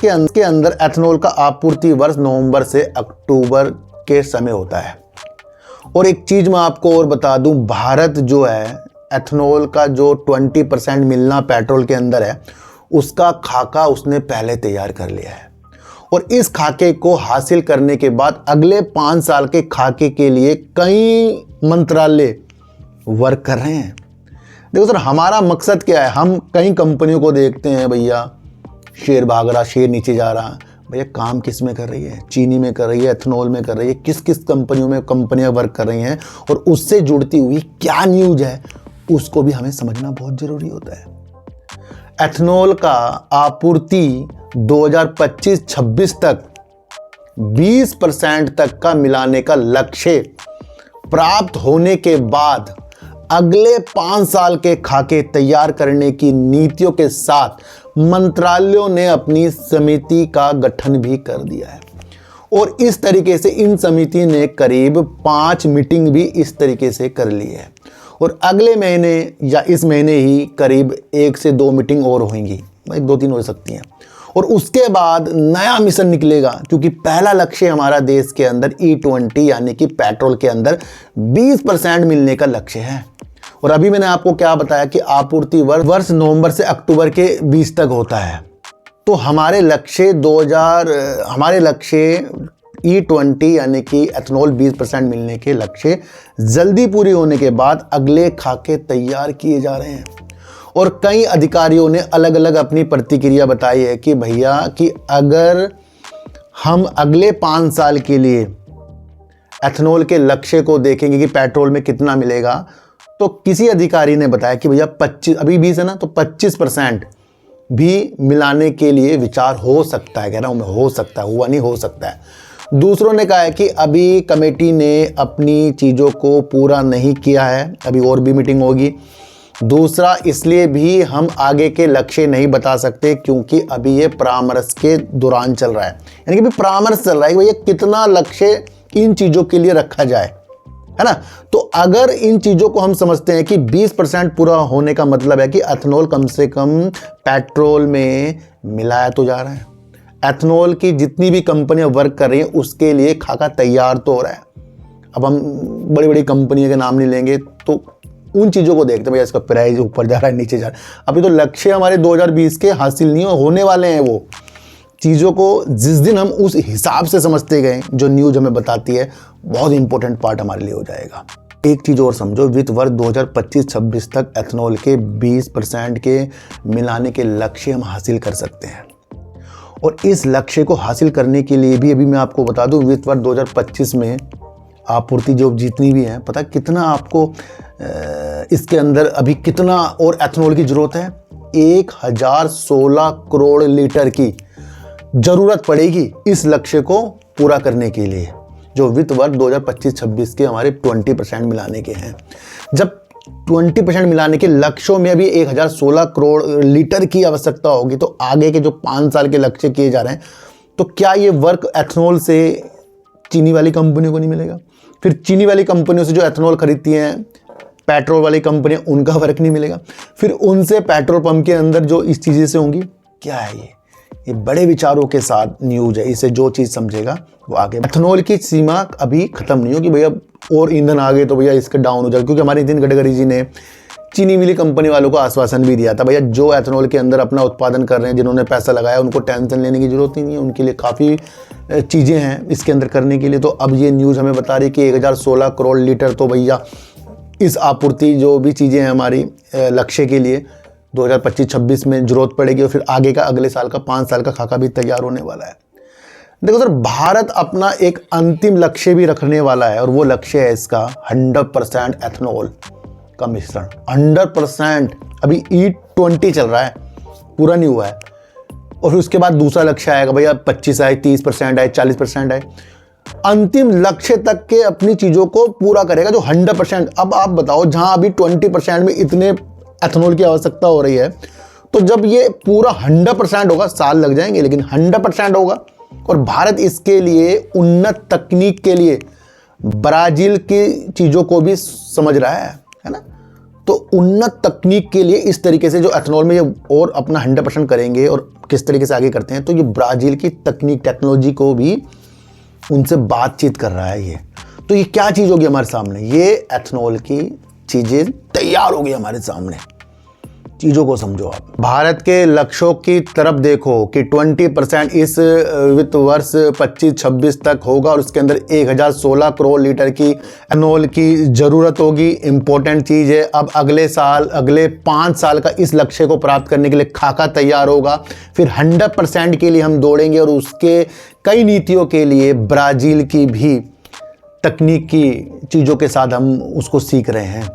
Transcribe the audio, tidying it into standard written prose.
के अंदर एथेनॉल का आपूर्ति वर्ष नवंबर से अक्टूबर के समय होता है। और एक चीज़ मैं आपको और बता दूं, भारत जो है एथेनॉल का जो 20% मिलना पेट्रोल के अंदर है, उसका खाका उसने पहले तैयार कर लिया है। और इस खाके को हासिल करने के बाद अगले 5 साल के खाके के लिए कई मंत्रालय वर्क कर रहे हैं। देखो सर, हमारा मकसद क्या है? हम कई कंपनियों को देखते हैं, भैया शेयर भाग रहा, शेयर नीचे जा रहा। भैया काम किस में कर रही है? चीनी में कर रही है, एथेनॉल में कर रही है, किस किस कंपनियों में कंपनियां वर्क कर रही हैं, और उससे जुड़ती हुई क्या न्यूज है उसको भी हमें समझना बहुत जरूरी होता है। एथेनॉल का आपूर्ति 2025-26 तक 20% तक का मिलाने का लक्ष्य प्राप्त होने के बाद अगले 5 साल के खाके तैयार करने की नीतियों के साथ मंत्रालयों ने अपनी समिति का गठन भी कर दिया है। और इस तरीके से इन समिति ने करीब 5 मीटिंग भी इस तरीके से कर ली है। और अगले महीने या इस महीने ही करीब 1 से 2 मीटिंग और होंगी, 2-3 हो सकती हैं। और उसके बाद नया मिशन निकलेगा, क्योंकि पहला लक्ष्य हमारा देश के अंदर E20 यानी कि पेट्रोल के अंदर 20% मिलने का लक्ष्य है। और अभी मैंने आपको क्या बताया कि आपूर्ति वर्ष नवंबर से अक्टूबर के 20 तक होता है। तो हमारे लक्ष्य E20 यानी कि एथेनॉल 20% मिलने के लक्ष्य जल्दी पूरी होने के बाद अगले खाके तैयार किए जा रहे हैं। और कई अधिकारियों ने अलग अलग अपनी प्रतिक्रिया बताई है कि भैया कि अगर हम अगले 5 साल के लिए एथेनॉल के लक्ष्य को देखेंगे कि पेट्रोल में कितना मिलेगा, तो किसी अधिकारी ने बताया कि भैया 25, अभी 20 है ना, तो 25% भी मिलाने के लिए विचार हो सकता है। कह रहा हूं मैं, हो सकता है, हुआ नहीं, हो सकता है। दूसरों ने कहा है कि अभी कमेटी ने अपनी चीज़ों को पूरा नहीं किया है, अभी और भी मीटिंग होगी। दूसरा, इसलिए भी हम आगे के लक्ष्य नहीं बता सकते क्योंकि अभी ये परामर्श के दौरान चल रहा है, यानी कि अभी परामर्श चल रहा है कि भैया कितना लक्ष्य इन चीज़ों के लिए रखा जाए, है ना। तो अगर इन चीज़ों को हम समझते हैं कि 20% पूरा होने का मतलब है कि एथेनॉल कम से कम पेट्रोल में मिलाया तो जा रहा है। एथेनॉल की जितनी भी कंपनियां वर्क कर रही हैं उसके लिए खाका तैयार तो हो रहा है। अब हम बड़ी बड़ी कंपनियों के नाम नहीं लेंगे, तो उन चीज़ों को देखते हैं, भैया इसका प्राइस ऊपर जा रहा है, नीचे जा रहा है। अभी तो लक्ष्य हमारे 2020 के हासिल नहीं होने वाले हैं। वो चीज़ों को जिस दिन हम उस हिसाब से समझते गए, जो न्यूज़ हमें बताती है, बहुत इंपॉर्टेंट पार्ट हमारे लिए हो जाएगा। एक चीज़ और समझो, वित्त वर्ष 2025-26 तक एथेनॉल के 20% के मिलाने के लक्ष्य हम हासिल कर सकते हैं। और इस लक्ष्य को हासिल करने के लिए भी अभी मैं आपको बता दूं, वित्त वर्ष 2025 में आपूर्ति जो जितनी भी है, पता कितना आपको इसके अंदर अभी कितना और एथेनॉल की ज़रूरत है? 1016 करोड़ लीटर की ज़रूरत पड़ेगी इस लक्ष्य को पूरा करने के लिए, जो वित्त वर्ष 2025-26 के हमारे 20% मिलाने के हैं। जब 20% मिलाने के लक्ष्यों में अभी 1016 करोड़ लीटर की आवश्यकता होगी, तो आगे के जो 5 साल के लक्ष्य किए जा रहे हैं, तो क्या ये वर्क एथेनॉल से चीनी वाली कंपनियों को नहीं मिलेगा? फिर चीनी वाली कंपनियों से जो एथेनॉल खरीदती हैं पेट्रोल वाली कंपनियां, उनका वर्क नहीं मिलेगा? फिर उनसे पेट्रोल पंप के अंदर जो इस चीज़ें से होंगी, क्या है ये बड़े विचारों के साथ न्यूज है। इसे जो चीज़ समझेगा वो आगे। एथेनॉल की सीमा अभी ख़त्म नहीं होगी भैया, और ईंधन आ गए तो भैया इसका डाउन हो जाएगा, क्योंकि हमारे नितिन गडकरी जी ने चीनी मिली कंपनी वालों को आश्वासन भी दिया था, भैया जो एथेनॉल के अंदर अपना उत्पादन कर रहे हैं, जिन्होंने पैसा लगाया, उनको टेंशन लेने की जरूरत ही नहीं है, उनके लिए काफ़ी चीज़ें हैं इसके अंदर करने के लिए। तो अब ये न्यूज़ हमें बता रही है कि 1016 करोड़ लीटर तो भैया इस आपूर्ति जो भी चीज़ें हैं हमारी लक्ष्य के लिए 2025-26 में जरूरत पड़ेगी। और फिर आगे का अगले साल का 5 साल का खाका भी तैयार होने वाला है। देखो सर, भारत अपना एक अंतिम लक्ष्य भी रखने वाला है, और वो लक्ष्य है इसका 100% एथेनॉल का मिश्रण। 100%। अभी E20 चल रहा है, पूरा नहीं हुआ है। और फिर उसके बाद दूसरा लक्ष्य आएगा, भैया 25 आए, 30% आए, 40% आए। अंतिम लक्ष्य तक के अपनी चीज़ों को पूरा करेगा जो 100%। अब आप बताओ, जहां अभी 20% में इतने एथेनॉल की आवश्यकता हो रही है, तो जब ये पूरा 100% होगा, साल लग जाएंगे लेकिन 100% होगा। और भारत इसके लिए उन्नत तकनीक के लिए ब्राज़ील की चीज़ों को भी समझ रहा है ना। तो उन्नत तकनीक के लिए इस तरीके से जो एथेनॉल में ये और अपना 100% करेंगे और किस तरीके से आगे करते हैं, तो ये ब्राज़ील की तकनीक टेक्नोलॉजी को भी उनसे बातचीत कर रहा है ये। तो ये क्या चीज़ होगी हमारे सामने, ये एथेनॉल की चीज़ें तैयार होगी हमारे सामने। चीज़ों को समझो आप। भारत के लक्ष्यों की तरफ देखो कि 20% इस वित्त वर्ष 25-26 तक होगा और उसके अंदर 1016 करोड़ लीटर की एथेनॉल की ज़रूरत होगी। इंपॉर्टेंट चीज़ है, अब अगले साल, अगले 5 साल का इस लक्ष्य को प्राप्त करने के लिए खाका तैयार होगा। फिर 100% के लिए हम दौड़ेंगे और उसके कई नीतियों के लिए ब्राज़ील की भी तकनीकी चीज़ों के साथ हम उसको सीख रहे हैं।